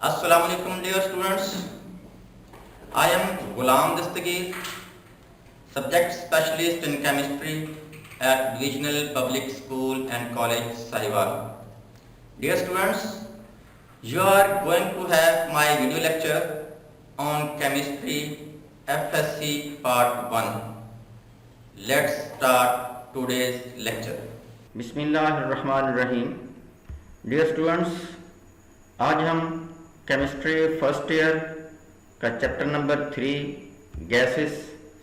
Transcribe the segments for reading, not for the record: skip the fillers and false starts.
Assalamualaikum dear students. I am Ghulam Dastagir, subject specialist in chemistry at Divisional Public School and College Sahiwal. Dear students, you are going to have my video lecture on chemistry FSC part 1. Let's start today's lecture. बिस्मिल्लाहिर्रहमानिर्रहीम। Dear students, आज हम chemistry first year का chapter number 3 gases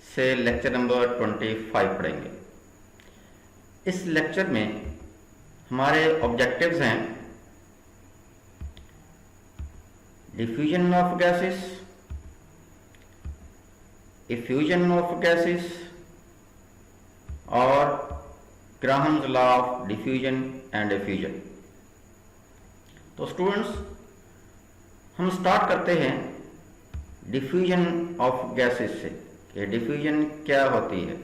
से lecture number 25 पढ़ेंगे। इस lecture में हमारे objectives हैं diffusion of gases, effusion of gases और Graham's law of diffusion and effusion. तो स्टूडेंट्स, हम स्टार्ट करते हैं डिफ्यूजन ऑफ गैसेस से कि डिफ्यूजन क्या होती है।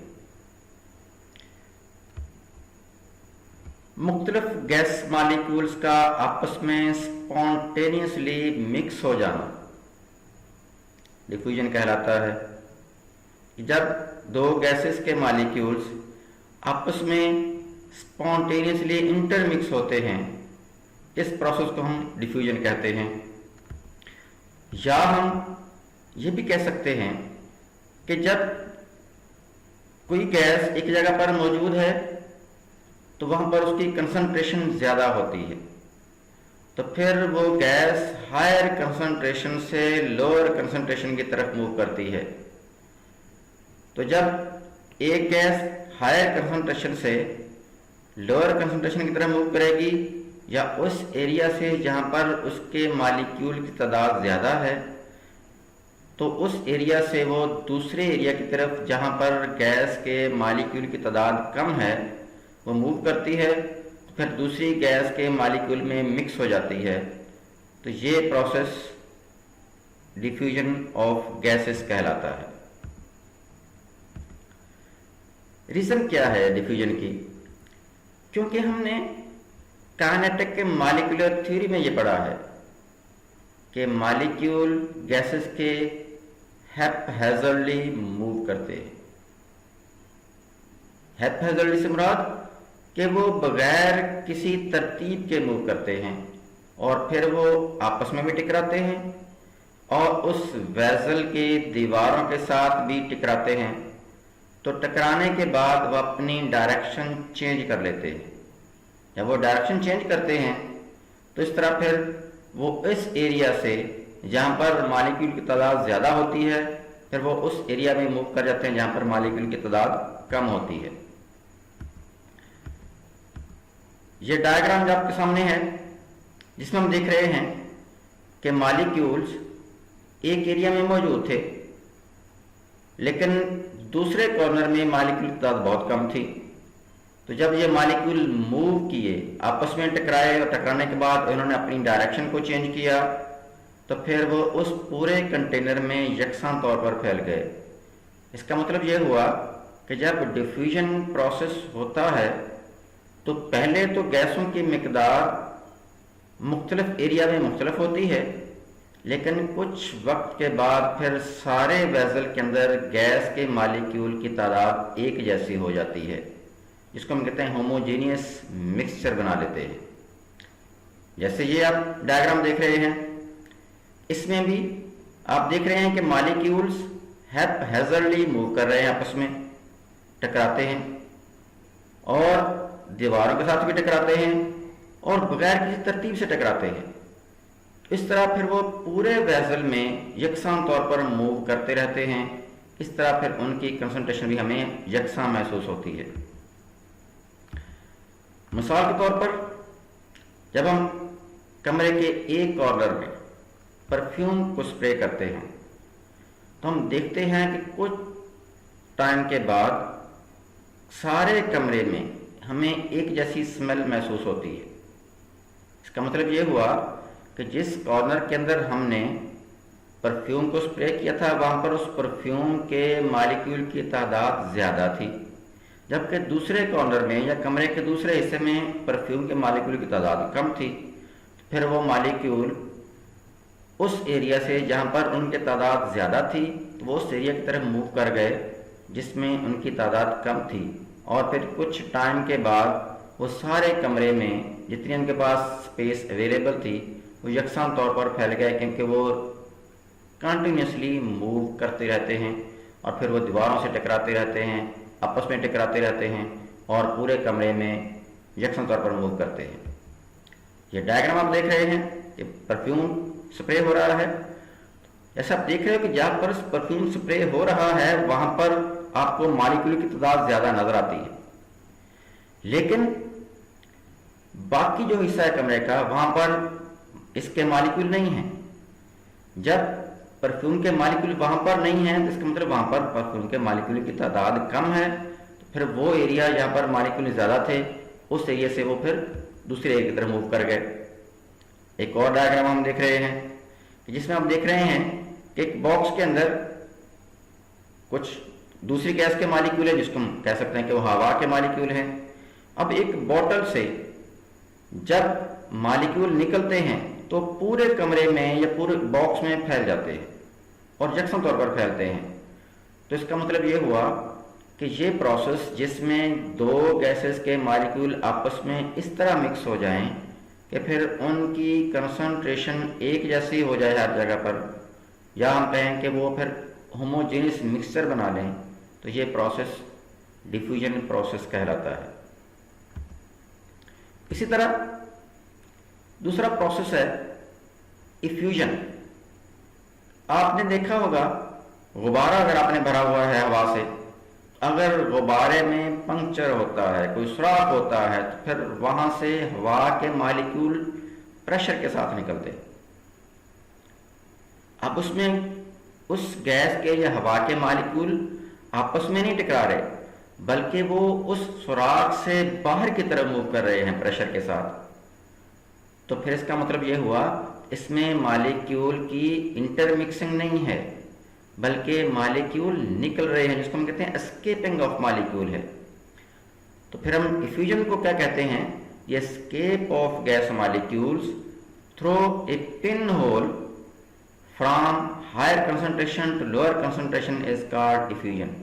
मुख्तलिफ गैस मॉलिक्यूल्स का आपस में स्पॉन्टेनियसली मिक्स हो जाना डिफ्यूजन कहलाता है। जब दो गैसेस के मॉलिक्यूल्स आपस में स्पॉन्टेनियसली इंटरमिक्स होते हैं, इस प्रोसेस को हम डिफ्यूजन कहते हैं। या हम ये भी कह सकते हैं कि जब कोई गैस एक जगह पर मौजूद है तो वहाँ पर उसकी कंसंट्रेशन ज़्यादा होती है, तो फिर वो गैस हायर कंसंट्रेशन से लोअर कंसंट्रेशन की तरफ मूव करती है। तो जब एक गैस हायर कंसंट्रेशन से लोअर कंसंट्रेशन की तरफ मूव करेगी या उस एरिया से जहाँ पर उसके मॉलिक्यूल की तादाद ज़्यादा है, तो उस एरिया से वो दूसरे एरिया की तरफ जहाँ पर गैस के मॉलिक्यूल की तादाद कम है वो मूव करती है, फिर दूसरी गैस के मॉलिक्यूल में मिक्स हो जाती है। तो ये प्रोसेस डिफ्यूजन ऑफ गैसेस कहलाता है। रीज़न क्या है डिफ्यूजन की? क्योंकि हमने काइनेटिक के मॉलिक्यूलर थ्योरी में ये पढ़ा है कि मॉलिक्यूल गैसेस के हैप्पैज़र्डली मूव करते हैं। हैप्पैज़र्डली से मुराद कि वो बगैर किसी तरतीब के मूव करते हैं और फिर वो आपस में भी टकराते हैं और उस वेसल के दीवारों के साथ भी टकराते हैं। तो टकराने के बाद वो अपनी डायरेक्शन चेंज कर लेते हैं। जब वो डायरेक्शन चेंज करते हैं तो इस तरह फिर वो इस एरिया से जहाँ पर मॉलिक्यूल की तादाद ज़्यादा होती है, फिर वो उस एरिया में मूव कर जाते हैं जहाँ पर मॉलिक्यूल की तादाद कम होती है। ये डायग्राम जो आपके सामने है, जिसमें हम देख रहे हैं कि मॉलिक्यूल्स एक एरिया में मौजूद थे, लेकिन दूसरे कॉर्नर में मॉलिक्यूल की तादाद बहुत कम थी। तो जब ये मॉलिक्यूल मूव किए, आपस में टकराए और टकराने के बाद उन्होंने अपनी डायरेक्शन को चेंज किया, तो फिर वो उस पूरे कंटेनर में यकसां तौर पर फैल गए। इसका मतलब ये हुआ कि जब डिफ्यूजन प्रोसेस होता है तो पहले तो गैसों की मिकदार मुख्तलिफ एरिया में मुख्तलिफ होती है, लेकिन कुछ वक्त के बाद फिर सारे वेसल के अंदर गैस के मॉलिक्यूल की तादाद एक जैसी हो जाती है, जिसको हम कहते हैं होमोजेनियस मिक्सचर बना लेते हैं। जैसे ये आप डायग्राम देख रहे हैं, इसमें भी आप देख रहे हैं कि मॉलिक्यूल्स हैप्पैज़र्डली मूव कर रहे हैं, आपस में टकराते हैं और दीवारों के साथ भी टकराते हैं और बगैर किसी तरतीब से टकराते हैं। इस तरह फिर वो पूरे वेसल में यकसां तौर पर मूव करते रहते हैं। इस तरह फिर उनकी कंसंट्रेशन भी हमें यकसां महसूस होती है। मिसाल के तौर पर जब हम कमरे के एक कॉर्नर में परफ्यूम को स्प्रे करते हैं तो हम देखते हैं कि कुछ टाइम के बाद सारे कमरे में हमें एक जैसी स्मेल महसूस होती है। इसका मतलब ये हुआ कि जिस कॉर्नर के अंदर हमने परफ्यूम को स्प्रे किया था वहाँ पर उस परफ्यूम के मॉलिक्यूल की तादाद ज़्यादा थी, जबकि दूसरे कॉर्नर में या कमरे के दूसरे हिस्से में परफ्यूम के मॉलिक्यूल की तादाद कम थी। फिर वो मॉलिक्यूल उस एरिया से जहाँ पर उनकी तादाद ज़्यादा थी तो वो उस एरिया की तरफ मूव कर गए जिसमें उनकी तादाद कम थी, और फिर कुछ टाइम के बाद वो सारे कमरे में जितनी उनके पास स्पेस अवेलेबल थी वो यकसां तौर पर फैल गए, क्योंकि वो कंटिन्यूसली मूव करते रहते हैं और फिर वो दीवारों से टकराते रहते हैं, आपस में टकराते रहते हैं और पूरे कमरे में यकसां तौर पर मूव करते हैं। ये डायग्राम आप देख रहे हैं कि परफ्यूम स्प्रे हो रहा है। जैसा आप देख रहे हो कि जहाँ पर परफ्यूम स्प्रे हो रहा है वहाँ पर आपको मॉलिक्यूल की तादाद ज़्यादा नजर आती है, लेकिन बाकी जो हिस्सा है कमरे का वहाँ पर इसके मॉलिक्यूल नहीं है। जब परफ्यूम के मॉलिक्यूल वहाँ पर नहीं है तो इसका मतलब वहाँ पर परफ्यूम के मॉलिक्यूल की तादाद कम है, तो फिर वो एरिया जहाँ पर मॉलिक्यूल ज़्यादा थे उस एरिया से वो फिर दूसरे एरिया की तरफ मूव कर गए। एक और डायग्राम हम देख रहे हैं जिसमें आप देख रहे हैं कि एक बॉक्स के अंदर कुछ दूसरी गैस के मॉलिक्यूल है जिसको हम कह सकते हैं कि वो हवा के मॉलिक्यूल हैं। अब एक बोतल से जब मॉलिक्यूल निकलते हैं तो पूरे कमरे में या पूरे बॉक्स में फैल जाते हैं और यकसम तौर पर फैलते हैं। तो इसका मतलब ये हुआ कि ये प्रोसेस जिसमें दो गैसेस के मॉलिक्यूल आपस में इस तरह मिक्स हो जाएं कि फिर उनकी कंसंट्रेशन एक जैसी हो जाए हर जगह पर, या हम कहें कि वो फिर होमोजेनियस मिक्सचर बना लें, तो ये प्रोसेस डिफ्यूजन प्रोसेस कहलाता है। इसी तरह दूसरा प्रोसेस है इफ्यूजन। आपने देखा होगा गुब्बारा अगर आपने भरा हुआ है हवा से, अगर गुब्बारे में पंक्चर होता है, कोई सुराख होता है, तो फिर वहां से हवा के मॉलिक्यूल प्रेशर के साथ निकलते हैं। अब उसमें उस गैस के या हवा के मॉलिक्यूल आपस में नहीं टकरा रहे, बल्कि वो उस सुराख से बाहर की तरफ मूव कर रहे हैं प्रेशर के साथ। तो फिर इसका मतलब ये हुआ इसमें मॉलिक्यूल की इंटरमिक्सिंग नहीं है, बल्कि मॉलिक्यूल निकल रहे हैं, जिसको हम कहते हैं एस्केपिंग ऑफ मॉलिक्यूल है। तो फिर हम इफ्यूजन को क्या कहते हैं? ये escape of gas molecules through a pin hole from higher concentration to lower concentration is called diffusion.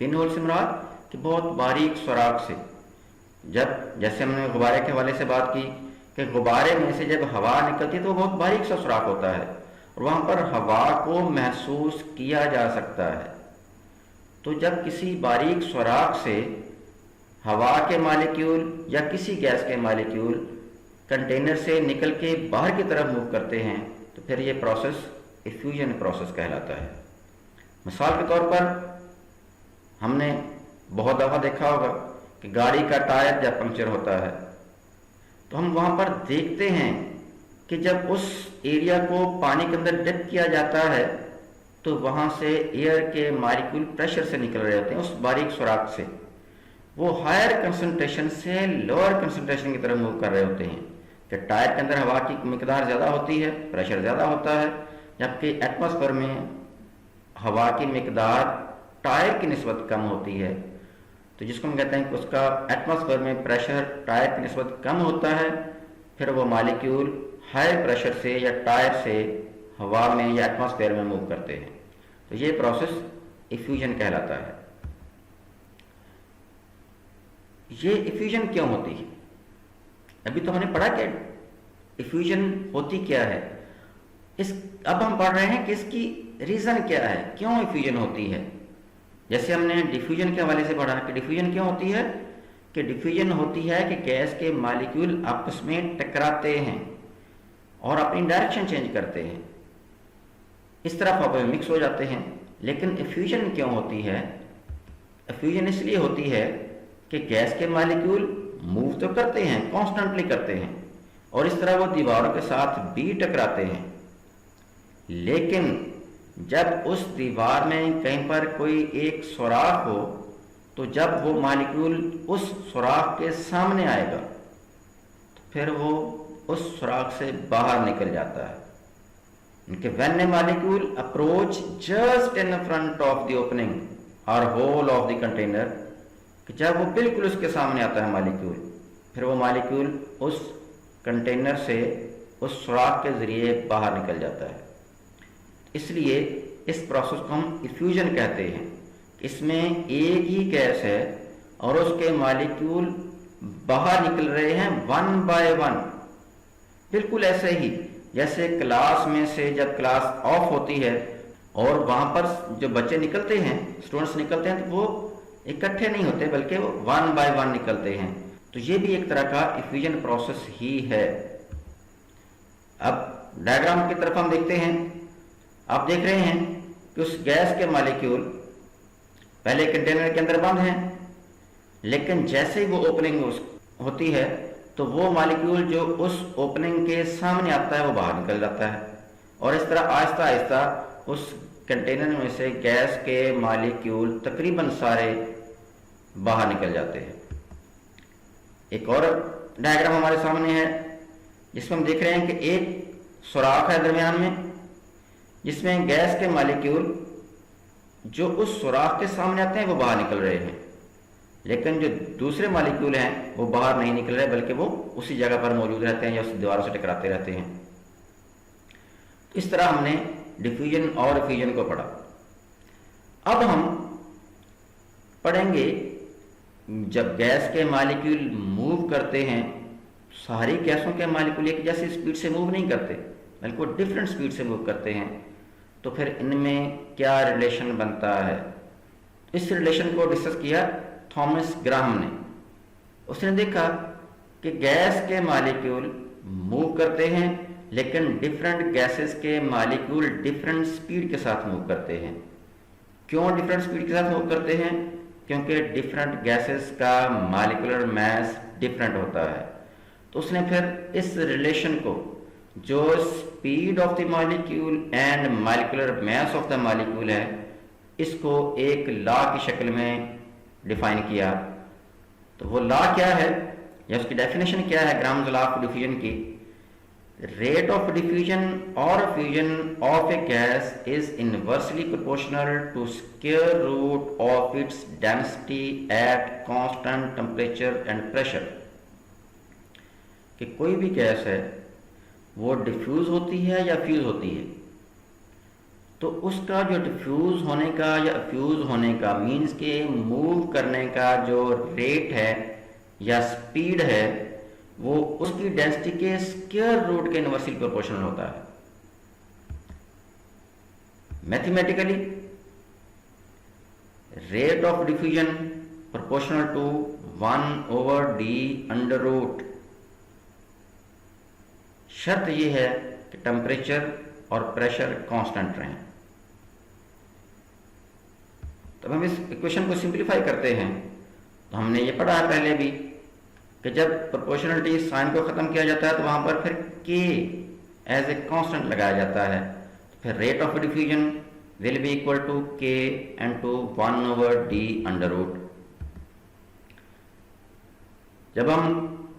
Pin hole से मुराद कि बहुत बारीक सुराख से, जब जैसे हमने गुब्बारे के हवाले से बात की कि गुब्बारे में से जब हवा निकलती है तो बहुत बारीक सा सुराख होता है और वहां पर हवा को महसूस किया जा सकता है। तो जब किसी बारीक सुराख से हवा के मॉलिक्यूल या किसी गैस के मॉलिक्यूल कंटेनर से निकल के बाहर की तरफ मूव करते हैं तो फिर ये प्रोसेस इफ्यूजन प्रोसेस कहलाता है। मिसाल के तौर पर हमने बहुत दफ़ा देखा होगा कि गाड़ी का टायर जब पंक्चर होता है तो हम वहाँ पर देखते हैं कि जब उस एरिया को पानी के अंदर डिप किया जाता है तो वहाँ से एयर के मॉलिक्यूल प्रेशर से निकल रहे होते हैं उस बारीक सुराख से। वो हायर कंसंट्रेशन से लोअर कंसंट्रेशन की तरफ मूव कर रहे होते हैं कि टायर के अंदर हवा की मिकदार ज़्यादा होती है, प्रेशर ज़्यादा होता है, जबकि एटमॉस्फेयर में हवा की मिकदार टायर की निस्बत कम होती है। तो जिसको हम कहते हैं कि उसका एटमॉस्फेयर में प्रेशर टायर की निस्बत कम होता है, फिर वो मॉलिक्यूल हायर प्रेशर से या टायर से हवा में या एटमॉस्फेयर में मूव करते हैं। तो ये प्रोसेस इफ्यूजन कहलाता है। ये इफ्यूजन क्यों होती है? अभी तो हमने पढ़ा कि इफ्यूजन होती क्या है, अब हम पढ़ रहे हैं कि इसकी रीज़न क्या है, क्यों इफ्यूजन होती है। जैसे हमने डिफ्यूजन के हवाले से पढ़ा कि डिफ्यूजन क्यों होती है, कि डिफ्यूजन होती है कि गैस के मॉलिक्यूल आपस में टकराते हैं और अपनी डायरेक्शन चेंज करते हैं, इस तरफ आपस में मिक्स हो जाते हैं। लेकिन इफ्यूजन क्यों होती है? इफ्यूजन इसलिए होती है कि गैस के मॉलिक्यूल मूव तो करते हैं, कॉन्स्टेंटली करते हैं, और इस तरह वो दीवारों के साथ भी टकराते हैं, लेकिन जब उस दीवार में कहीं पर कोई एक सुराख हो तो जब वो मॉलिक्यूल उस सुराख के सामने आएगा तो फिर वो उस सुराख से बाहर निकल जाता है। इनके when A molecule approach just in front of the opening और होल ऑफ द कंटेनर, कि जब वो बिल्कुल उसके सामने आता है मॉलिक्यूल, फिर वो मॉलिक्यूल उस कंटेनर से उस सुराख के ज़रिए बाहर निकल जाता है। इसलिए इस प्रोसेस को हम इफ्यूजन कहते हैं। इसमें एक ही गैस है और उसके मॉलिक्यूल बाहर निकल रहे हैं वन बाय वन। बिल्कुल ऐसे ही जैसे क्लास में से जब क्लास ऑफ होती है और वहाँ पर जो बच्चे निकलते हैं, स्टूडेंट्स निकलते हैं, तो वो इकट्ठे नहीं होते बल्कि वो वन बाय वन निकलते हैं। तो ये भी एक तरह का इफ्यूजन प्रोसेस ही है। अब डायग्राम की तरफ हम देखते हैं। आप देख रहे हैं कि उस गैस के मॉलिक्यूल पहले कंटेनर के अंदर बंद हैं, लेकिन जैसे ही वो ओपनिंग होती है तो वो मॉलिक्यूल जो उस ओपनिंग के सामने आता है वो बाहर निकल जाता है और इस तरह आहिस्ता आहिस्ता उस कंटेनर में से गैस के मॉलिक्यूल तकरीबन सारे बाहर निकल जाते हैं। एक और डायग्राम हमारे सामने है जिसमें हम देख रहे हैं कि एक सुराख है दरमियान में, जिसमें गैस के मॉलिक्यूल जो उस सुराख के सामने आते हैं वो बाहर निकल रहे हैं, लेकिन जो दूसरे मॉलिक्यूल हैं वो बाहर नहीं निकल रहे बल्कि वो उसी जगह पर मौजूद रहते हैं या उस दीवारों से टकराते रहते हैं। इस तरह हमने डिफ्यूजन और इफ्यूजन को पढ़ा। अब हम पढ़ेंगे जब गैस के मॉलिक्यूल मूव करते हैं, सारी गैसों के मॉलिक्यूल एक जैसी स्पीड से मूव नहीं करते बल्कि वो डिफरेंट स्पीड से मूव करते हैं, तो फिर इनमें क्या रिलेशन बनता है। इस रिलेशन को डिस्कस किया थॉमस ग्राहम ने। उसने देखा कि गैस के मॉलिक्यूल मूव करते हैं लेकिन डिफरेंट गैसेस के मॉलिक्यूल डिफरेंट स्पीड के साथ मूव करते हैं। क्यों डिफरेंट स्पीड के साथ मूव करते हैं? क्योंकि डिफरेंट गैसेस का मॉलिक्यूलर मास डिफरेंट होता है। तो उसने फिर इस रिलेशन को, जो speed of the molecule and molecular mass of the molecule है, इसको एक लॉ की शक्ल में डिफाइन किया। तो वो लॉ क्या है या उसकी डेफिनेशन क्या है ग्राम्स लॉ ऑफ डिफ्यूजन की? रेट ऑफ डिफ्यूजन और fusion of A gas is inversely proportional to square root of its density at constant temperature and pressure. कि कोई भी गैस है वो डिफ्यूज होती है या फ्यूज होती है, तो उसका जो डिफ्यूज होने का या फ्यूज होने का मीन्स के मूव करने का जो रेट है या स्पीड है वो उसकी डेंसिटी के स्क्वायर रूट के इनवर्सली प्रोपोर्शनल होता है। Mathematically rate of diffusion proportional to 1/d√। शर्त यह है कि टेम्परेचर और प्रेशर कांस्टेंट रहें। तो हम इस इक्वेशन को सिंप्लीफाई करते हैं। तो हमने ये पढ़ा है पहले भी कि जब प्रोपोर्शनलिटी साइन को ख़त्म किया जाता है तो वहाँ पर फिर k एज ए कांस्टेंट लगाया जाता है। तो फिर rate of diffusion will be equal to k into 1/d√। जब हम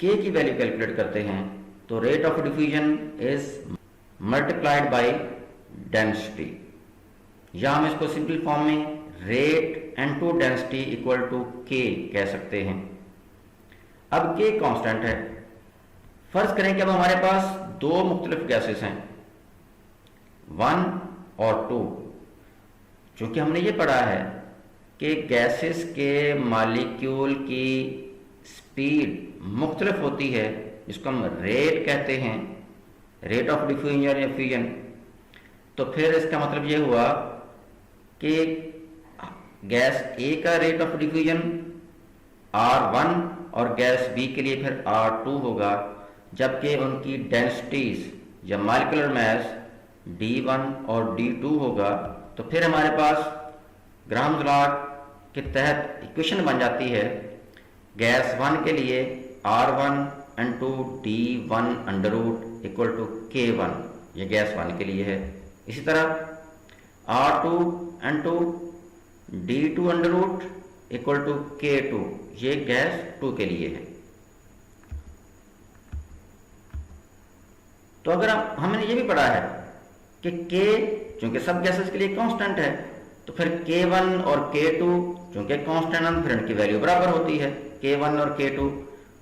k की वैल्यू कैलकुलेट करते हैं तो rate of diffusion is multiplied by density, या हम इसको सिंपल फॉर्म में rate into density equal to k कह सकते हैं। अब k कांस्टेंट है। फर्ज करें कि अब हमारे पास दो मुख्तलिफ गैसेस हैं 1 और 2। चूंकि हमने ये पढ़ा है कि गैसेस के मॉलिक्यूल की स्पीड मुख्तलिफ होती है, जिसको हम रेट कहते हैं, रेट ऑफ डिफ्यूजन या फ्यूजन। तो फिर इसका मतलब ये हुआ कि गैस A का रेट ऑफ डिफ्यूजन R1 और गैस B के लिए फिर R2 होगा, जबकि उनकी डेंसिटीज या मॉलिक्यूलर मास D1 और D2 होगा। तो फिर हमारे पास ग्राम्स लॉ के तहत इक्वेशन बन जाती है गैस 1 के लिए R1 into D1 equal to K1, ये गैस 1 के लिए है। इसी तरह R2 into D2 equal to K2, ये गैस 2 के लिए है। तो अगर हमने ये भी पढ़ा है कि K चूंकि सब गैसेस के लिए कांस्टेंट है, तो फिर K1 और K2 चूंकि कांस्टेंट है फिर उनकी वैल्यू बराबर होती है K1 और K2।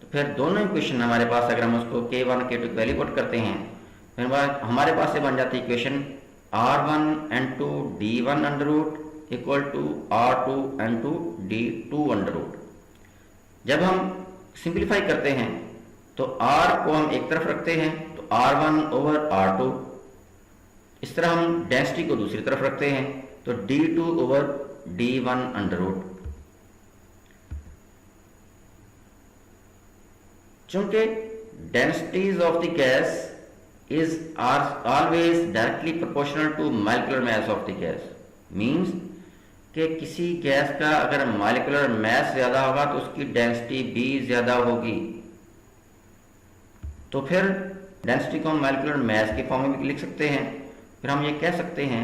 तो फिर दोनों इक्वेशन हमारे पास, अगर हम उसको K1 और K2 की वैल्यू पुट करते हैं फिर हमारे पास से बन जाती है equation R1N2 D1 under root equal to R2N2 D2 under root. जब हम सिंप्लीफाई करते हैं तो R को हम एक तरफ रखते हैं तो R1 ओवर R2, इस तरह हम डेंसिटी को दूसरी तरफ रखते हैं तो D2 over D1 under root. चूंकि densities of the gas is always directly proportional to molecular mass of the gas, means कि किसी गैस का अगर मॉलिक्यूलर मास ज्यादा होगा तो उसकी डेंसिटी भी ज्यादा होगी। तो फिर डेंसिटी को हम मॉलिक्यूलर मास के फॉर्म में भी लिख सकते हैं। फिर हम ये कह सकते हैं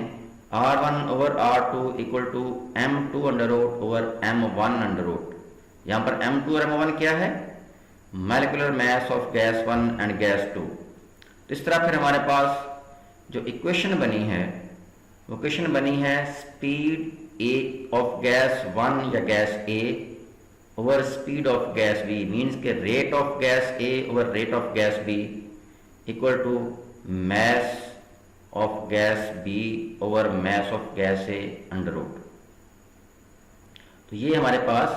R1 over R2 equal to M2 under root over M1 under root. यहाँ पर M2 और M1 क्या है? Molecular mass of gas 1 and gas 2। तो इस तरह फिर हमारे पास जो इक्वेशन बनी है वो इक्वेशन बनी है स्पीड ए ऑफ गैस 1 या gas A over speed of gas B, means के rate of gas A over rate of gas B equal to mass of gas B over mass of gas A under root. तो ये हमारे पास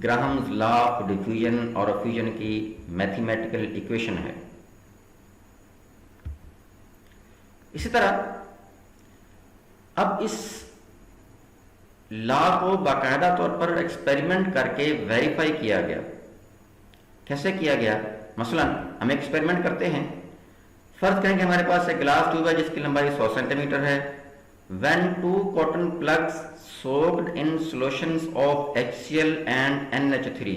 Graham's law of diffusion और fusion की mathematical equation है। इसी तरह अब इस लॉ को बाकायदा तौर पर एक्सपेरिमेंट करके वेरीफाई किया गया। कैसे किया गया? मसलन हम एक्सपेरिमेंट करते हैं, फर्ज करें कि हमारे पास एक ग्लास ट्यूब है जिसकी लंबाई 100 सेंटीमीटर है। When two cotton plugs soaked in solutions of HCl and NH3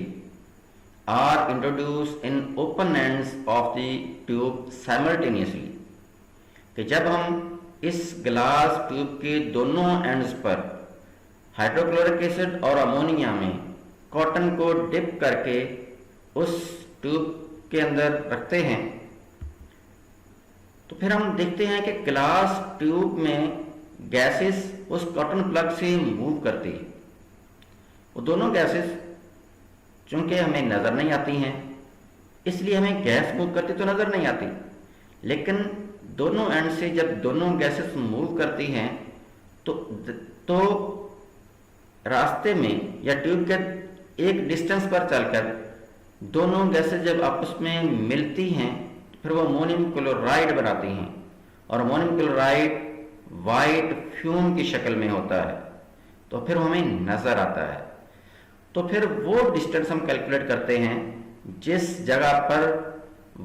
are introduced in open ends of the tube simultaneously, कि जब हम इस ग्लास ट्यूब के दोनों एंड्स पर हाइड्रोक्लोरिक एसिड और अमोनिया में कॉटन को डिप करके उस ट्यूब के अंदर रखते हैं, तो फिर हम देखते हैं कि ग्लास ट्यूब में गैसेस उस कॉटन प्लग से मूव करती है। वो दोनों गैसेस चूंकि हमें नज़र नहीं आती हैं, इसलिए हमें गैस मूव करती तो नज़र नहीं आती, लेकिन दोनों एंड से जब दोनों गैसेस मूव करती हैं तो रास्ते में या ट्यूब के एक डिस्टेंस पर चलकर दोनों गैसेस जब आपस में मिलती हैं फिर वो अमोनियम क्लोराइड बनाती हैं, और अमोनियम क्लोराइड वाइट फ्यूम की शक्ल में होता है, तो फिर हमें नजर आता है। तो फिर वो डिस्टेंस हम कैलकुलेट करते हैं जिस जगह पर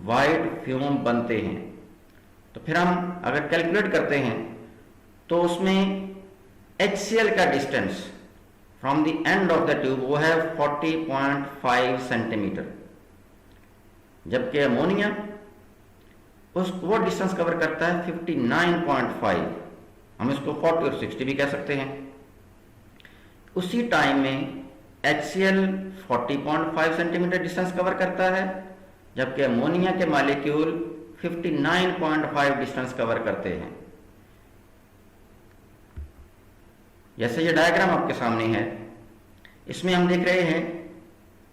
वाइट फ्यूम बनते हैं। तो फिर हम अगर कैलकुलेट करते हैं तो उसमें HCl का distance from the end of the tube वो है 40.5 सेंटीमीटर, जबकि अमोनिया वो डिस्टेंस कवर करता है 59.5। हम इसको 40 और 60 भी कह सकते हैं। उसी टाइम में HCl 40.5 सेंटीमीटर डिस्टेंस कवर करता है, जबकि अमोनिया के मॉलिक्यूल 59.5 डिस्टेंस कवर करते हैं। जैसे ये डायग्राम आपके सामने है, इसमें हम देख रहे हैं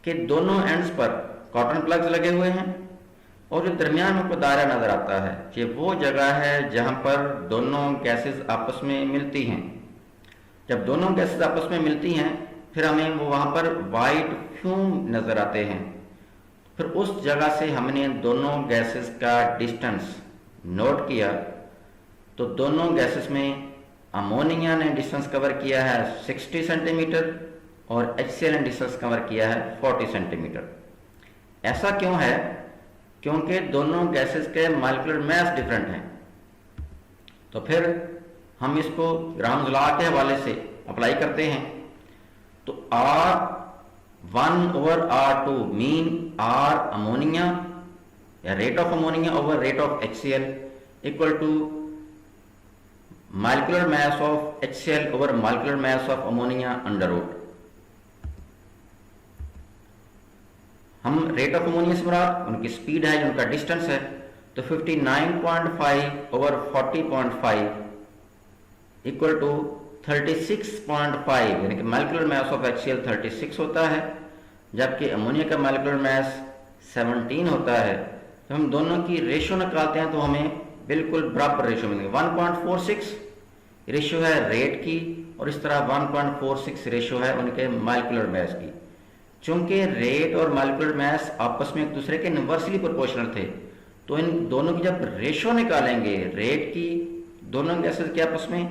कि दोनों एंड्स पर कॉटन प्लग्स लगे हुए हैं और जो दरमियान में आपको दायरा नजर आता है ये वो जगह है जहां पर दोनों गैसेस आपस में मिलती हैं। जब दोनों गैसेस आपस में मिलती हैं फिर हमें वो वहां पर वाइट फ्यूम नजर आते हैं। फिर उस जगह से हमने दोनों गैसेस का डिस्टेंस नोट किया, तो दोनों गैसेस में अमोनिया ने डिस्टेंस कवर किया है 60 सेंटीमीटर और HCl ने डिस्टेंस कवर किया है 40 सेंटीमीटर। ऐसा क्यों है? क्योंकि दोनों गैसेस के मॉलिक्यूलर मास डिफरेंट हैं। तो फिर हम इसको ग्राहम्स लॉ के हवाले से अप्लाई करते हैं। तो R1 over R2 mean R ammonia या rate of ammonia over rate of HCl equal to molecular mass of HCl over molecular mass of ammonia under root. हम रेट ऑफ अमोनिया से मुराद उनकी स्पीड है, उनका डिस्टेंस है, तो 59.5 over 40.5 equal to 36.5, यानी कि मॉलिक्यूलर मास ऑफ HCl 36 होता है, जबकि अमोनिया का मॉलिक्यूलर मास 17 होता है। तो हम दोनों की रेशियो निकालते हैं तो हमें बिल्कुल बराबर रेशो मिलेंगे। 1.46 रेशो है रेट की और इस तरह 1.46 रेशो है उनके मॉलिक्यूलर मास की। चूंकि रेट और मॉलिक्यूलर मास आपस में एक दूसरे के इनवर्सली प्रोपोर्शनल थे, तो इन दोनों की जब रेशो निकालेंगे रेट की दोनों गैसेस के आपस में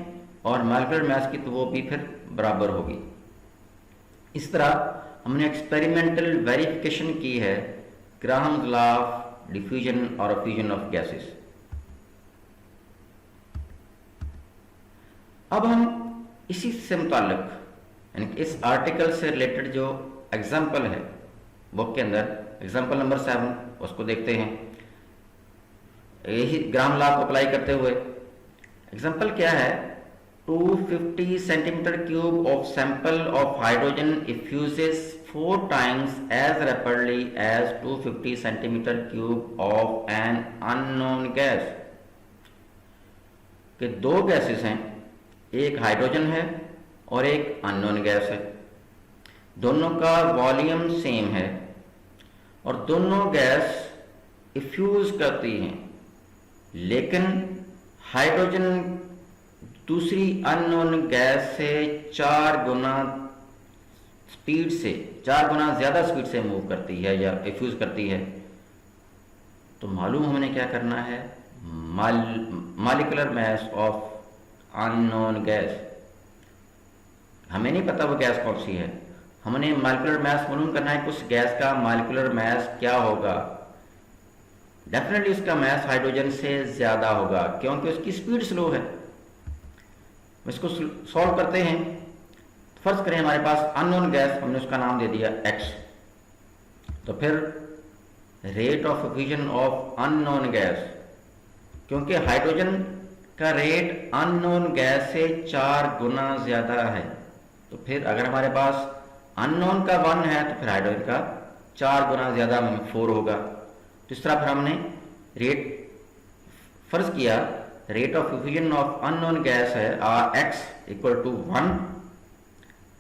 और मॉलिक्यूलर मास की, तो वो भी फिर बराबर होगी। इस तरह हमने एक्सपेरिमेंटल वेरिफिकेशन की है ग्राहम्स लॉ ऑफ डिफ्यूजन और फ्यूजन ऑफ गैसेस। अब हम इसी से मुताल्लिक यानी कि इस आर्टिकल से रिलेटेड जो एग्जाम्पल है बुक के अंदर, एग्जाम्पल नंबर 7, उसको देखते हैं। यही ग्राहम लॉ को अप्लाई करते हुए एग्जाम्पल क्या है, 250 centimetre cube of sample of hydrogen effuses 4 times as rapidly as 250 centimetre cube of an unknown gas. कि दो गैसेस हैं, एक हाइड्रोजन है और एक अननोन गैस है, दोनों का वॉल्यूम सेम है और दोनों गैस इफ्यूज करती हैं, लेकिन हाइड्रोजन दूसरी अननोन गैस से 4 गुना स्पीड से, 4 गुना ज़्यादा स्पीड से मूव करती है या इफ्यूज करती है। तो मालूम हमने क्या करना है, molecular mass of unknown gas. हमें नहीं पता वो गैस कौन सी है, हमने मॉलिक्यूलर मास मालूम करना है कि उस गैस का मॉलिक्यूलर मास क्या होगा। डेफिनेटली उसका मास हाइड्रोजन से ज़्यादा होगा क्योंकि उसकी स्पीड स्लो है। इसको सॉल्व करते हैं। फर्ज करें हमारे पास अननोन गैस, हमने उसका नाम दे दिया x, तो फिर rate of fusion of unknown gas, क्योंकि हाइड्रोजन का रेट अननोन गैस से 4 गुना ज़्यादा है, तो फिर अगर हमारे पास अननोन का 1 है तो फिर हाइड्रोजन का 4 गुना ज़्यादा 4 होगा। तो इस तरह फिर हमने रेट फर्ज किया, rate of fusion of unknown gas है x इक्वल टू 1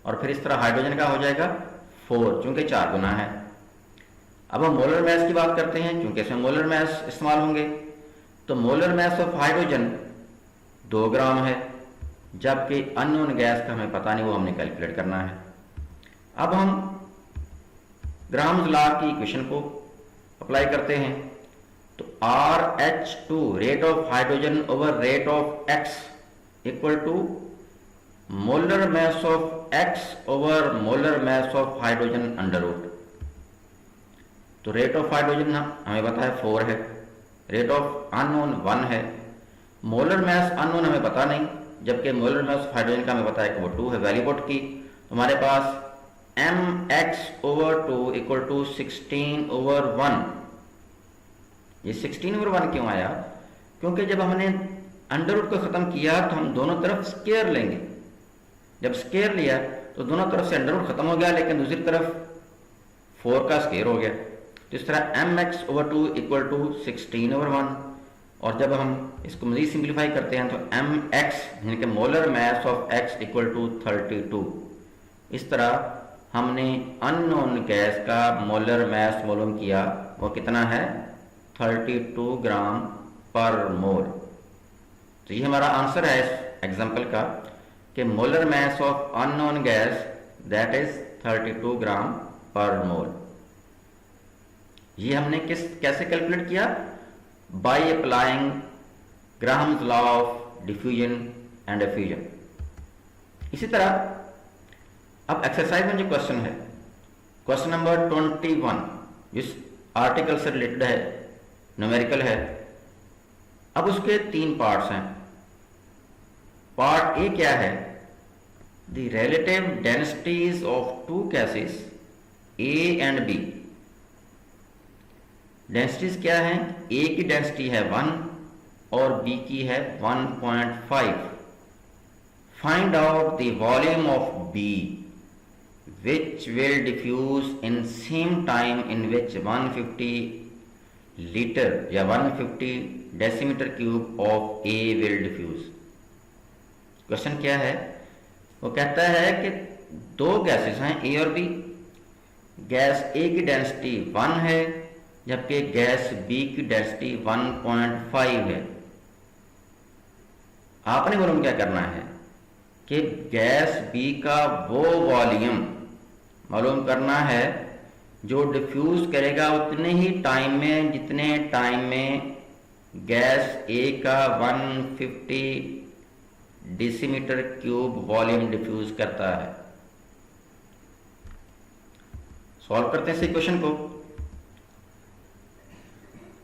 और फिर इस तरह हाइड्रोजन का हो जाएगा 4 चूंकि 4 गुना है। अब हम मोलर मास की बात करते हैं, क्योंकि इसमें मोलर मास इस्तेमाल होंगे। तो मोलर मास ऑफ हाइड्रोजन 2 ग्राम है, जबकि अननोन गैस का हमें पता नहीं, वो हमने कैलकुलेट करना है। अब हम ग्राम्स लॉ की इक्वेशन को अप्लाई करते हैं। तो RH2 rate of hydrogen over rate of x equal to molar mass of x over molar mass of hydrogen under root. तो रेट ऑफ हाइड्रोजन हमें पता है 4 है, रेट ऑफ अननोन 1 है, मोलर मास अननोन हमें पता नहीं, जबकि मोलर मास हाइड्रोजन का हमें पता है कि वो 2 है, वैल्यू पुट की। तो हमारे पास mx over 2 equal to 16 over 1। ये 16 ओवर 1 क्यों आया, क्योंकि जब हमने अंडर रूट को ख़त्म किया तो हम दोनों तरफ स्क्वायर लेंगे। जब स्क्वायर लिया तो दोनों तरफ से अंडर रूट खत्म हो गया, लेकिन दूसरी तरफ 4 का स्क्वायर हो गया। तो इस तरह mx over 2 equal to 16 over 1। और जब हम इसको मज़ीद सिंप्लीफाई करते हैं तो mx यानी कि molar mass of x equal to 32। इस तरह हमने अननोन गैस का मोलर मास मालूम किया, वो कितना है 32 ग्राम पर मोल। तो ये हमारा आंसर है इस एग्जाम्पल का कि molar mass of unknown gas that is 32 ग्राम पर मोल। ये हमने कैसे कैलकुलेट किया, by applying Graham's law of diffusion and effusion. इसी तरह अब एक्सरसाइज में जो क्वेश्चन है, क्वेश्चन नंबर 21 जिस आर्टिकल से रिलेटेड है, न्यूमेरिकल है। अब उसके 3 पार्ट्स हैं। पार्ट ए क्या है, the relative densities of 2 gases A and B. Densities क्या है, ए की डेंसिटी है 1 और बी की है 1.5। Find out the volume of B which will diffuse in same time in which 150 litre या 150 decimetre cube of A will diffuse. Question क्या है, वो कहता है कि 2 गैसेस हैं ए और बी। गैस ए की डेंसिटी 1 है, जबकि गैस बी की डेंसिटी 1.5 है। आपने मालूम क्या करना है कि गैस बी का वो वॉल्यूम मालूम करना है जो डिफ्यूज करेगा उतने ही टाइम में जितने टाइम में गैस ए का 150 डेसीमीटर क्यूब वॉल्यूम डिफ्यूज करता है। सॉल्व करते हैं इस इक्वेशन को।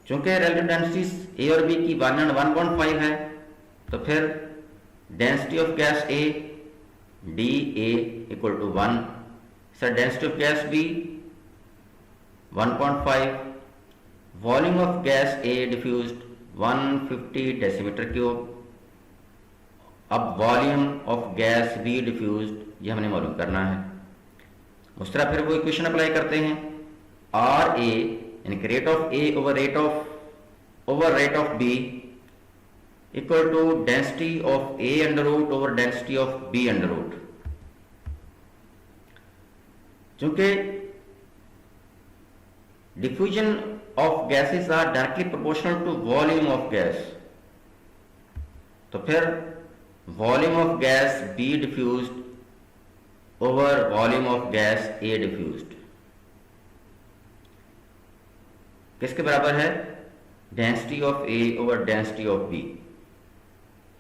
चूंकि रिलेटिव डेंसिटीज ए और बी की 1 और 1.5 है, तो फिर density of gas A D A equal to 1, sir density of gas B 1.5, volume of gas A diffused 150 decimetre cube. अब volume of gas B diffused ये हमने मालूम करना है। उस तरह फिर वो इक्वेशन अप्लाई करते हैं, आर ए यानी कि rate of A over rate of B equal to density of A under root over density of B under root. चूंकि diffusion of gases are directly proportional to volume of gas, तो फिर volume of gas B diffused over volume of gas A diffused किसके बराबर है? Density of A over density of B.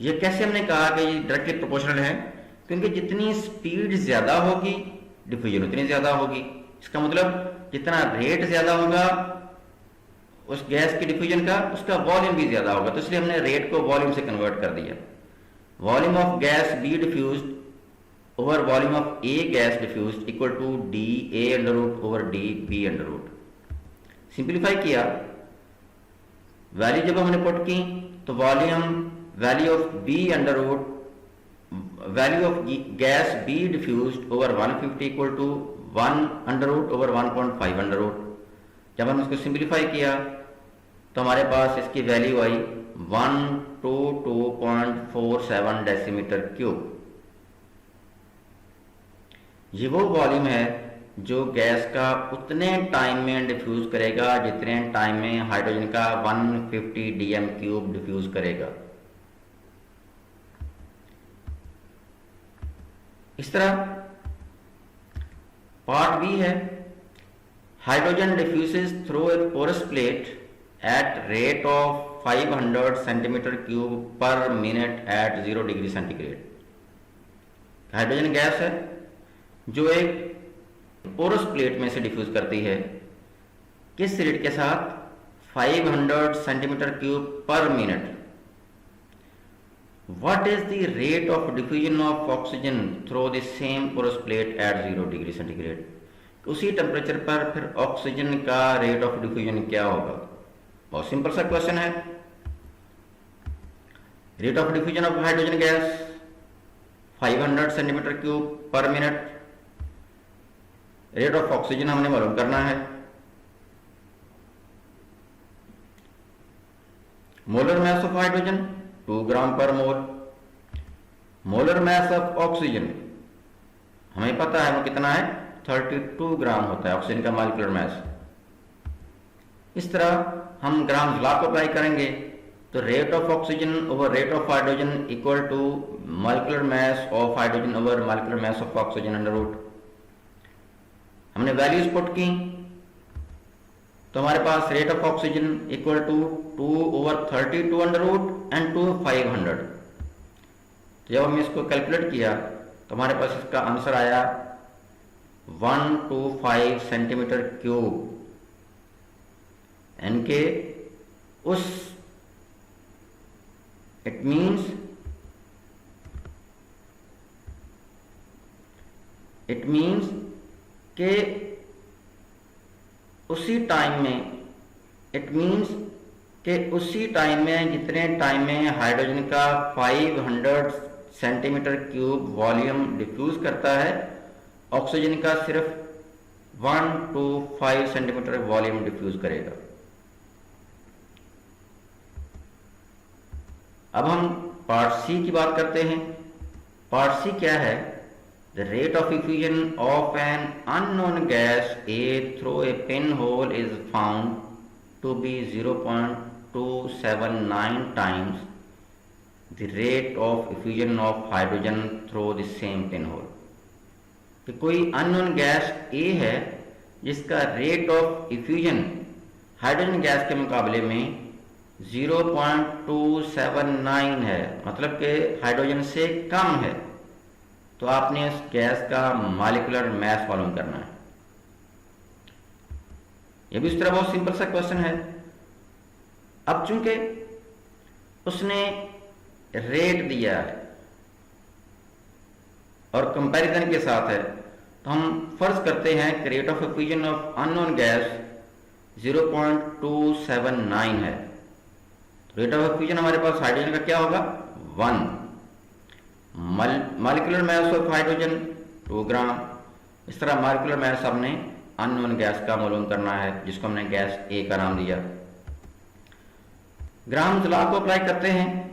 ये कैसे हमने कहा कि ये डायरेक्टली प्रोपोर्शनल है? क्योंकि जितनी स्पीड ज्यादा होगी डिफ्यूजन उतनी ज्यादा होगी। इसका मतलब जितना रेट ज्यादा होगा उस गैस की डिफ्यूजन का, उसका वॉल्यूम भी ज्यादा होगा। तो इसलिए हमने रेट को वॉल्यूम से कन्वर्ट कर दिया। Volume of gas B diffused over volume of A gas diffused equal to D A under root over D B under root. Simplify किया, वैल्यू जब हमने पुट की तो value of B under root value of gas B diffused over 150 equal to 1 under root over 1.5 under root. जब हम इसको simplify किया तो हमारे पास इसकी वैल्यू आई 122.47 डेसीमीटर क्यूब। ये वो वॉल्यूम है जो गैस का उतने टाइम में डिफ्यूज करेगा जितने टाइम में हाइड्रोजन का 150 डीएम क्यूब डिफ्यूज करेगा। इस तरह पार्ट बी है, hydrogen diffuses through a porous plate at rate of 500 centimetre cube per minute at 0 degree centigrade. Hydrogen gas है जो एक पोरस प्लेट में से डिफ्यूज करती है, किस रेट के साथ? 500 centimetre cube per minute. What is the rate of diffusion of oxygen through the same porous plate at 0 degree centigrade? उसी टेम्परेचर पर फिर ऑक्सीजन का रेट ऑफ डिफ्यूजन क्या होगा? बहुत सिंपल सा क्वेश्चन है। Rate of diffusion of hydrogen gas 500 centimetre cube per minute, rate of oxygen हमने मालूम करना है। मोलर मास ऑफ हाइड्रोजन 2 ग्राम पर मोल। मोलर मास ऑफ ऑक्सीजन हमें पता है वो कितना है, 32 ग्राम होता है ऑक्सीजन का मॉलिक्यूलर मास। इस तरह हम ग्राम लॉ को अप्लाई करेंगे तो rate of oxygen over rate of hydrogen equal to molecular mass of hydrogen over molecular mass of oxygen under root. हमने वैल्यूज पुट की तो हमारे पास rate of oxygen equal to 2 over 32 under root and 2 500। तो जब हमने इसको calculate किया तो हमारे पास इसका आंसर आया 125 सेंटीमीटर क्यूब। यानी कि उस इट मीन्स के उसी टाइम में जितने टाइम में हाइड्रोजन का 500 सेंटीमीटर क्यूब वॉल्यूम डिफ्यूज करता है, ऑक्सीजन का सिर्फ 125 सेंटीमीटर वॉल्यूम डिफ्यूज करेगा। अब हम पार्ट सी की बात करते हैं। पार्ट सी क्या है? The rate of diffusion of an unknown gas A through a pinhole is found to be 0.279 times the rate of effusion of hydrogen through the same pin hole. कि कोई अननोन गैस ए है जिसका rate of effusion hydrogen gas के मुकाबले में 0.279 है, मतलब कि हाइड्रोजन से कम है, तो आपने उस गैस का मॉलिक्यूलर मास मालूम करना है। यह भी इस तरह बहुत सिंपल सा क्वेश्चन है। अब चूंकि उसने रेट दिया है और कंपैरिजन के साथ है, तो हम फर्ज करते हैं कि rate of effusion of unknown gas 0.279 है। रेट ऑफ इफ्यूजन हमारे पास हाइड्रोजन का क्या होगा 1, मॉलिक्यूलर मास ऑफ हाइड्रोजन 2 ग्राम। इस तरह मॉलिक्यूलर मास हमने अननोन गैस का मालूम करना है, जिसको हमने गैस ए का नाम दिया। ग्राम्स लॉ को अप्लाई करते हैं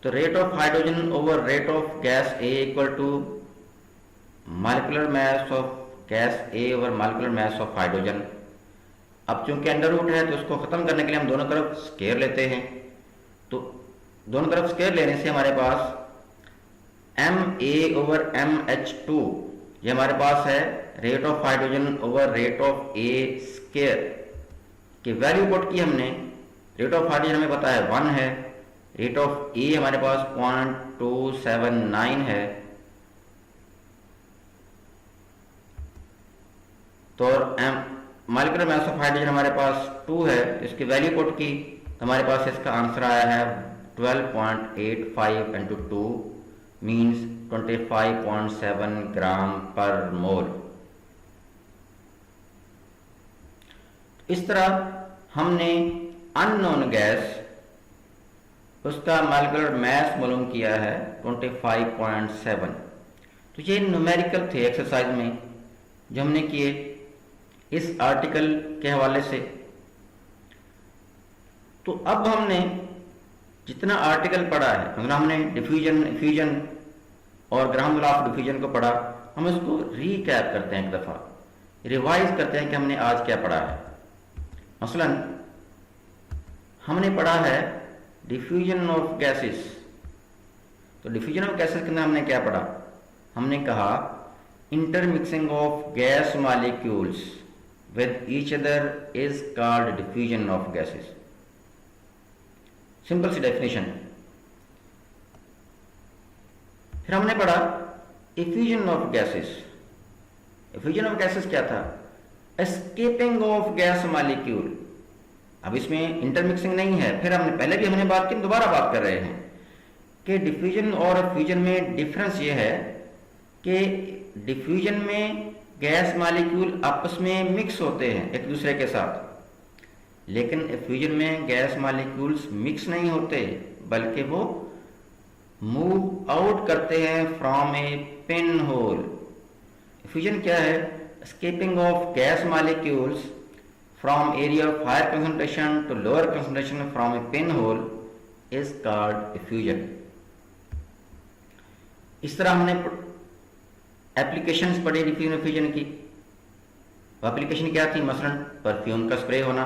तो rate of hydrogen over rate of gas A equal to molecular mass of gas A over molecular mass of hydrogen. अब चूंकि अंडर रूट है तो उसको खत्म करने के लिए हम दोनों तरफ स्क्वायर लेते हैं, तो दोनों तरफ स्क्वायर लेने से हमारे पास Ma ओवर MH2 ये हमारे पास है rate of hydrogen over rate of A square की वैल्यू पुट की हमने। रेट ऑफ हाइड्रोजन हमें पता है 1 है, रेट ऑफ ए हमारे पास 0.279 है, तो मॉलिक्यूलर मास ऑफ हाइड्रोजन हमारे पास 2 है, इसकी वैल्यू पुट की तो हमारे पास इसका आंसर आया है 12.85 इंटू 2 मीन्स 25.7 ग्राम पर मोल। इस तरह हमने अननोन गैस उसका मॉलिक्यूलर मास मालूम किया है 25.7। तो ये न्यूमेरिकल थे एक्सरसाइज में जो हमने किए इस आर्टिकल के हवाले से। तो अब हमने जितना आर्टिकल पढ़ा है, मतलब हमने डिफ्यूजन, इफ्यूजन और ग्राहम लॉ ऑफ डिफ्यूजन को पढ़ा, हम इसको रीकैप करते हैं, एक दफ़ा रिवाइज करते हैं कि हमने आज क्या पढ़ा है। मसलन हमने पढ़ा है डिफ्यूजन ऑफ गैसेस। तो डिफ्यूजन ऑफ गैसेस के अंदर हमने क्या पढ़ा? हमने कहा intermixing of gas molecules with each other is called diffusion of gases। Simple सी डेफिनेशन। फिर हमने पढ़ा effusion of gases. Effusion of gases क्या था? Escaping of gas molecule. अब इसमें इंटरमिक्सिंग नहीं है। फिर हमने पहले भी हमने बात की, दोबारा बात कर रहे हैं कि डिफ्यूजन और फ्यूजन में डिफरेंस ये है कि डिफ्यूजन में गैस मॉलिक्यूल आपस में मिक्स होते हैं एक दूसरे के साथ, लेकिन फ्यूजन में गैस मॉलिक्यूल्स मिक्स नहीं होते, बल्कि वो मूव आउट करते हैं from a pin hole. Fusion क्या है? Escaping of gas molecules from area of higher concentration to lower concentration from a pin hole is called fusion. इस तरह हमने एप्लीकेशंस पढ़ी डिफ्यूजन फ्यूजन की। एप्लीकेशन क्या थी? मसलन परफ्यूम का स्प्रे होना,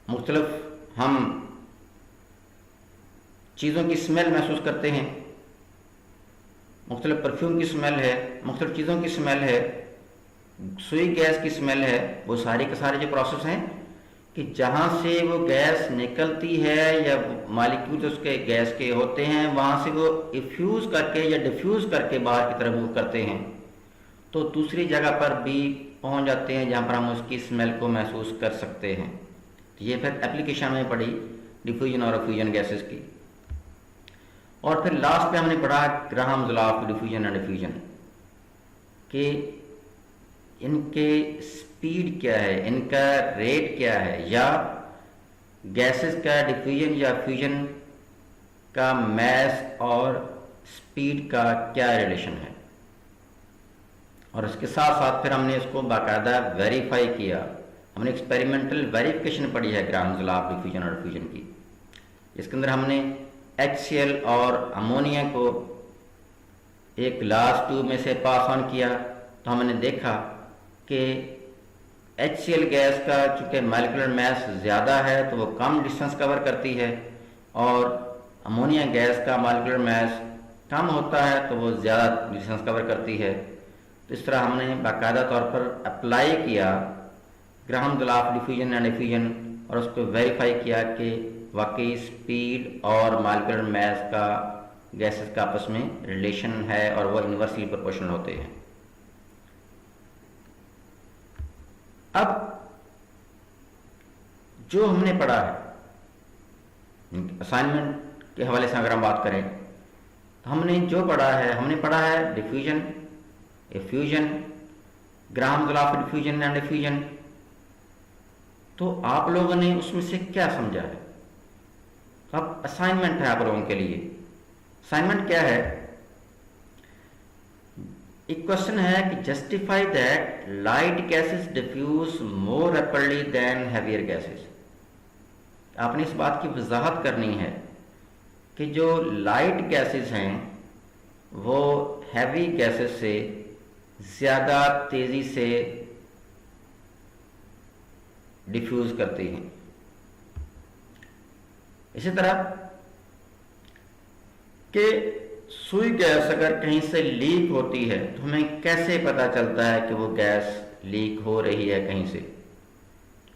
मुख्तलिफ हम चीज़ों की स्मेल महसूस करते हैं, मुख्तलिफ परफ्यूम की स्मेल है, मुख्तलिफ चीज़ों की स्मेल है, सुई गैस की स्मेल है। वो सारे के सारे जो प्रोसेस हैं कि जहाँ से वो गैस निकलती है या मॉलिक्यूल्स उसके गैस के होते हैं, वहाँ से वो इफ्यूज़ करके या डिफ्यूज़ करके बाहर की तरफ मूव करते हैं, तो दूसरी जगह पर भी पहुँच जाते हैं जहाँ पर हम उसकी स्मेल को महसूस कर सकते हैं। तो ये फिर एप्लीकेशन में पढ़ी डिफ्यूजन और फ्यूजन गैसेस की। और फिर लास्ट में हमने पढ़ा Graham's law of diffusion and diffusion कि इनके स्पीड क्या है, इनका रेट क्या है, या गैसेस का डिफ्यूजन या फ्यूजन का मास और स्पीड का क्या रिलेशन है। और इसके साथ साथ फिर हमने इसको बाकायदा वेरीफाई किया। हमने एक्सपेरिमेंटल वेरिफिकेशन पढ़ी है ग्राहम्स लॉ ऑफ डिफ्यूजन और फ्यूजन की। इसके अंदर हमने HCl और अमोनिया को एक ग्लास ट्यूब में से पास ऑन किया, तो हमने देखा कि HCl गैस का चूँकि मॉलिक्यूलर मास ज़्यादा है तो वो कम डिस्टेंस कवर करती है, और अमोनिया गैस का मॉलिक्यूलर मास कम होता है तो वो ज़्यादा डिस्टेंस कवर करती है। तो इस तरह हमने बाकायदा तौर पर अप्लाई किया Graham law of diffusion and effusion और उसको वेरीफाई किया कि वाकई स्पीड और मॉलिक्यूलर मास का गैसेस का आपस में रिलेशन है और वो इन्वर्सली प्रोपोर्शनल होते हैं। अब जो हमने पढ़ा है असाइनमेंट के हवाले से अगर हम बात करें तो हमने जो पढ़ा है, हमने पढ़ा है diffusion, effusion, Graham law of diffusion and effusion. तो आप लोगों ने उसमें से क्या समझा है? तो अब असाइनमेंट है आप लोगों के लिए। असाइनमेंट क्या है? एक क्वेश्चन है कि justify that light gases diffuse more rapidly than heavier gases. आपने इस बात की वजाहत करनी है कि जो लाइट गैसेस हैं वो हैवी गैसेस से ज़्यादा तेज़ी से डिफ्यूज करती हैं। इसी तरह कि सुई गैस अगर कहीं से लीक होती है तो हमें कैसे पता चलता है कि वो गैस लीक हो रही है कहीं से?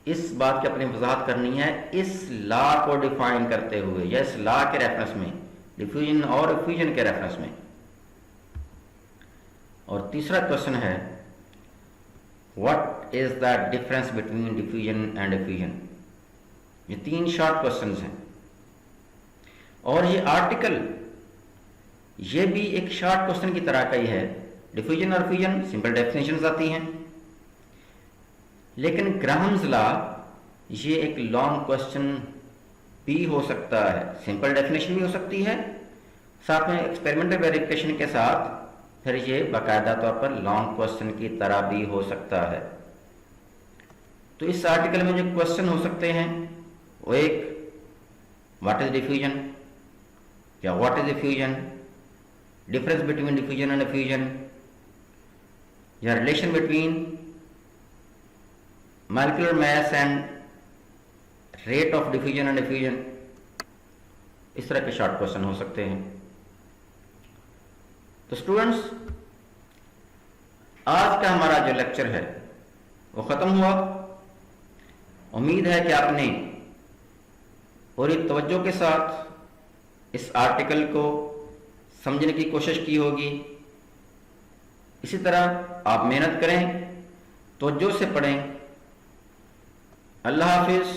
इस बात की अपनी वजाहत करनी है इस लॉ को डिफाइन करते हुए या इस लॉ के रेफरेंस में, डिफ्यूजन और एफ्यूजन के रेफरेंस में। और तीसरा क्वेश्चन है what is the difference between diffusion and effusion. ये 3 शॉर्ट क्वेश्चंस हैं और ये आर्टिकल ये भी एक शॉर्ट क्वेश्चन की तरह का ही है। डिफ्यूजन और एफ्यूजन सिंपल डेफिनेशंस आती हैं, लेकिन ग्राहम्स लॉ ये एक लॉन्ग क्वेश्चन भी हो सकता है, सिंपल डेफिनेशन भी हो सकती है, साथ में एक्सपेरिमेंटल वेरिफिकेशन के साथ फिर ये बाकायदा तौर पर लॉन्ग क्वेश्चन की तरह भी हो सकता है। तो इस आर्टिकल में जो क्वेश्चन हो सकते हैं वो एक व्हाट इज डिफ्यूजन या what is effusion, difference between diffusion and effusion, या relation between molecular mass and rate of diffusion and effusion. इस तरह के शॉर्ट क्वेश्चन हो सकते हैं। तो स्टूडेंट्स, आज का हमारा जो लेक्चर है वो खत्म हुआ। उम्मीद है कि आपने पूरी तवज्जो के साथ इस आर्टिकल को समझने की कोशिश की होगी। इसी तरह आप मेहनत करें, तवज्जो से पढ़ें। अल्लाह हाफिज़।